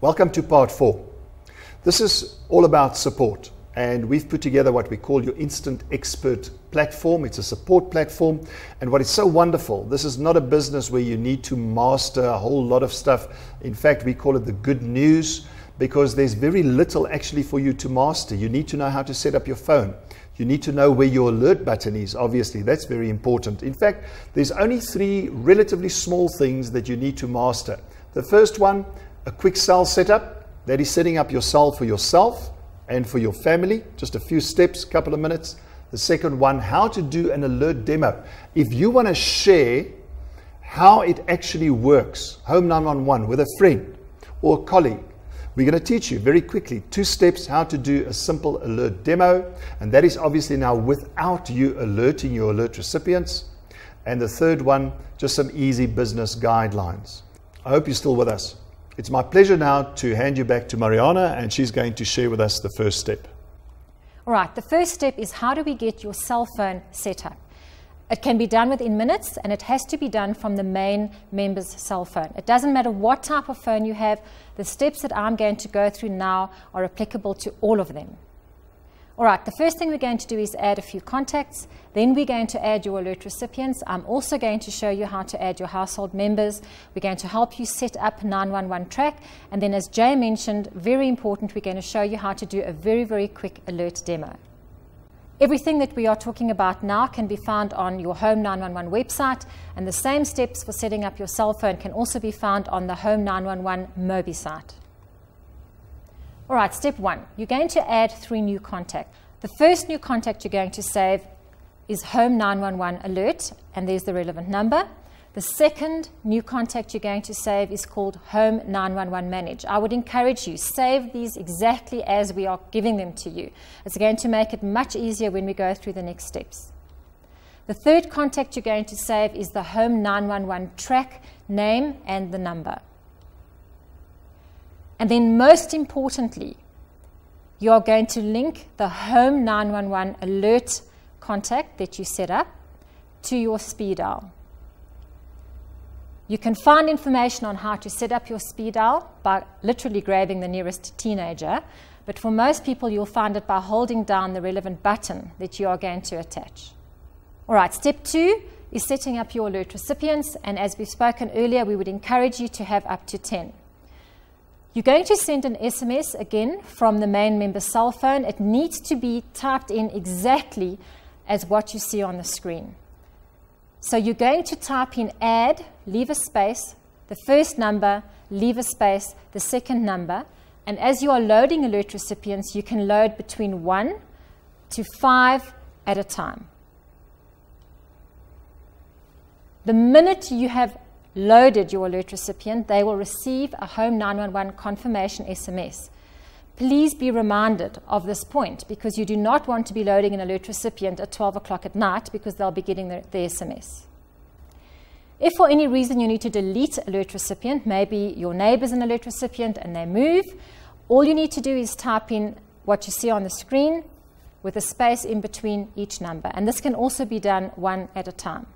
Welcome to part 4. This is all about support, and we've put together what we call your Instant Expert platform. It's a support platform, and what is so wonderful, this is not a business where you need to master a whole lot of stuff. In fact, we call it the good news, because there's very little actually for you to master. You need to know how to set up your phone. You need to know where your alert button is. Obviously, that's very important. In fact, there's only 3 relatively small things that you need to master. The first one, a quick cell setup. That is setting up your cell for yourself and for your family. Just a few steps, couple of minutes. The second one, how to do an alert demo. If you want to share how it actually works, Home911, with a friend or a colleague, we're going to teach you very quickly 2 steps how to do a simple alert demo. And that is obviously now without you alerting your alert recipients. And the third one, just some easy business guidelines. I hope you're still with us. It's my pleasure now to hand you back to Mariana, and she's going to share with us the first step. All right, the first step is how do we get your cell phone set up? It can be done within minutes, and it has to be done from the main member's cell phone. It doesn't matter what type of phone you have. The steps that I'm going to go through now are applicable to all of them. All right, the first thing we're going to do is add a few contacts. Then we're going to add your alert recipients. I'm also going to show you how to add your household members. We're going to help you set up 911 track. And then, as Jay mentioned, very important, we're going to show you how to do a very, very quick alert demo. Everything that we are talking about now can be found on your Home911 website, and the same steps for setting up your cell phone can also be found on the Home911 Mobi site. All right, step 1, you're going to add 3 new contacts. The first new contact you're going to save is Home911 Alert, and there's the relevant number. The second new contact you're going to save is called Home911 Manage. I would encourage you, save these exactly as we are giving them to you. It's going to make it much easier when we go through the next steps. The third contact you're going to save is the Home911 Track name and the number. And then most importantly, you are going to link the Home911 Alert contact that you set up to your speed dial. You can find information on how to set up your speed dial by literally grabbing the nearest teenager, but for most people you'll find it by holding down the relevant button that you are going to attach. All right, step 2 is setting up your alert recipients, and as we've spoken earlier, we would encourage you to have up to 10. You're going to send an SMS again from the main member's cell phone. It needs to be typed in exactly as what you see on the screen. So you're going to type in add, leave a space, the first number, leave a space, the second number, and as you are loading alert recipients, you can load between 1 to 5 at a time. The minute you have loaded your alert recipient, they will receive a Home911 confirmation SMS. Please be reminded of this point, because you do not want to be loading an alert recipient at 12 o'clock at night, because they'll be getting the SMS. If for any reason you need to delete alert recipient, maybe your neighbor's an alert recipient and they move, all you need to do is type in what you see on the screen with a space in between each number. And this can also be done 1 at a time.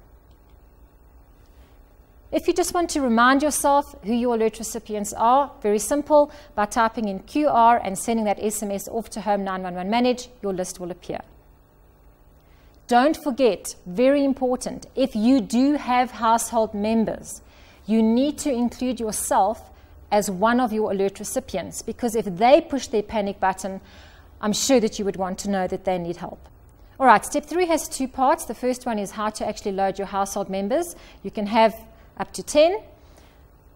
If you just want to remind yourself who your alert recipients are, very simple, by typing in QR and sending that SMS off to Home911 Manage, your list will appear. Don't forget, very important, if you do have household members, you need to include yourself as one of your alert recipients, because if they push their panic button, I'm sure that you would want to know that they need help. All right, step 3 has 2 parts. The first one is how to actually load your household members. You can have up to 10.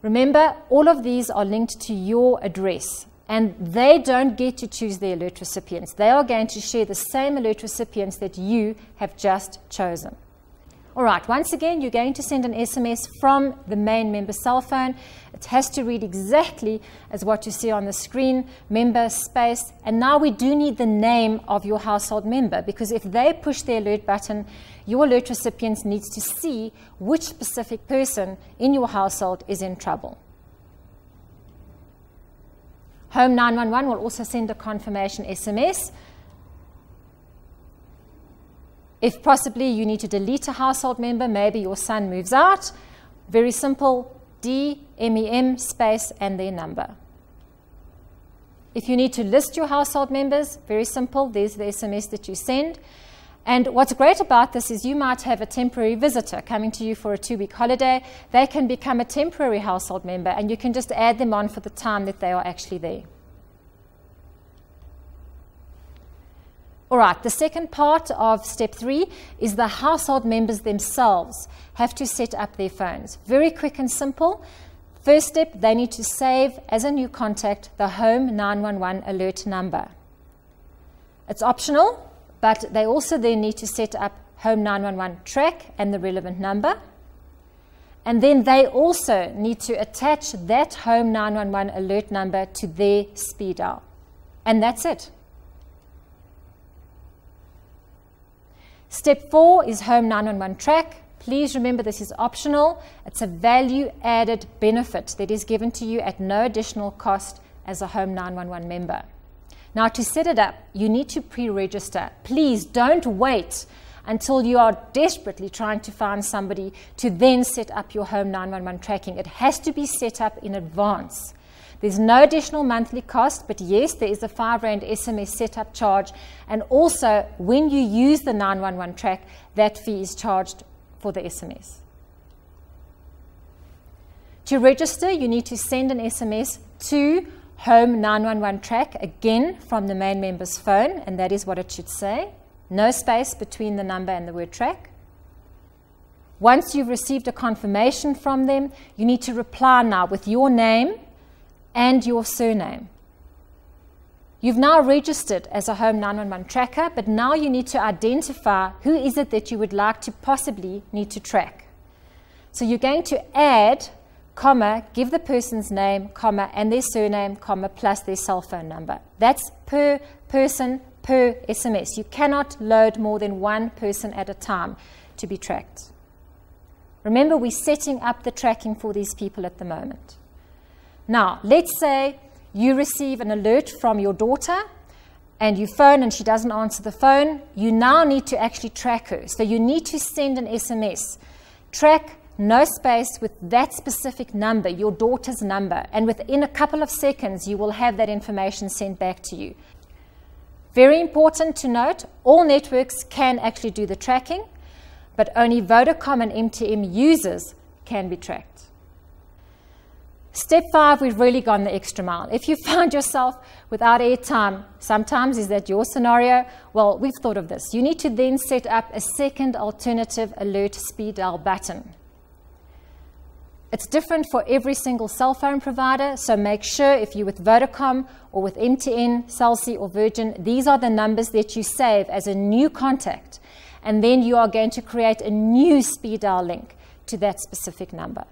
Remember, all of these are linked to your address, and they don't get to choose the alert recipients. They are going to share the same alert recipients that you have just chosen. All right, once again, you're going to send an SMS from the main member cell phone. It has to read exactly as what you see on the screen, member space, and now we do need the name of your household member, because if they push the alert button, your alert recipient needs to see which specific person in your household is in trouble. Home911 will also send a confirmation SMS. If possibly you need to delete a household member, maybe your son moves out, very simple, D, MEM, space, and their number. If you need to list your household members, very simple, there's the SMS that you send. And what's great about this is you might have a temporary visitor coming to you for a 2-week holiday. They can become a temporary household member, and you can just add them on for the time that they are actually there. All right, the second part of step 3 is the household members themselves have to set up their phones. Very quick and simple. First step, they need to save as a new contact the Home911 alert number. It's optional, but they also then need to set up Home911 track and the relevant number. And then they also need to attach that Home911 alert number to their speed dial. And that's it. Step 4 is Home911 track. Please remember this is optional. It's a value-added benefit that is given to you at no additional cost as a Home911 member. Now, to set it up, you need to pre-register. Please don't wait until you are desperately trying to find somebody to then set up your Home911 tracking. It has to be set up in advance. There's no additional monthly cost, but yes, there is a R5 SMS setup charge. And also, when you use the 911 track, that fee is charged for the SMS. To register, you need to send an SMS to Home911 track, again from the main member's phone, and that is what it should say. No space between the number and the word track. Once you've received a confirmation from them, you need to reply now with your name and your surname. You've now registered as a Home911 tracker, but now you need to identify who is it that you would like to possibly need to track. So you're going to add, comma, give the person's name, comma, and their surname, comma, plus their cell phone number. That's per person, per SMS. You cannot load more than one person at a time to be tracked. Remember, we're setting up the tracking for these people at the moment. Now, let's say you receive an alert from your daughter and you phone and she doesn't answer the phone. You now need to actually track her. So you need to send an SMS. Track, no space, with that specific number, your daughter's number. And within a couple of seconds, you will have that information sent back to you. Very important to note, all networks can actually do the tracking, but only Vodacom and MTN users can be tracked. Step 5, we've really gone the extra mile. If you find yourself without airtime, sometimes is that your scenario? Well, we've thought of this. You need to then set up a second alternative alert speed dial button. It's different for every single cell phone provider, so make sure if you're with Vodacom or with MTN, Cell C or Virgin, these are the numbers that you save as a new contact, and then you are going to create a new speed dial link to that specific number.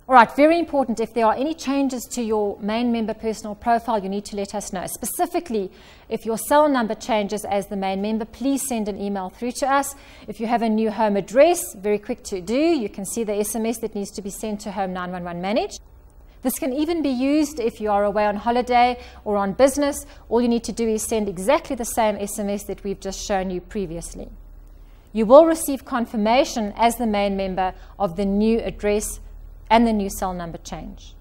All right, very important, if there are any changes to your main member personal profile, you need to let us know. Specifically, if your cell number changes as the main member, please send an email through to us. If you have a new home address, very quick to do, you can see the SMS that needs to be sent to Home911 Manage. This can even be used if you are away on holiday or on business. All you need to do is send exactly the same SMS that we've just shown you previously. You will receive confirmation as the main member of the new address and the new cell number change.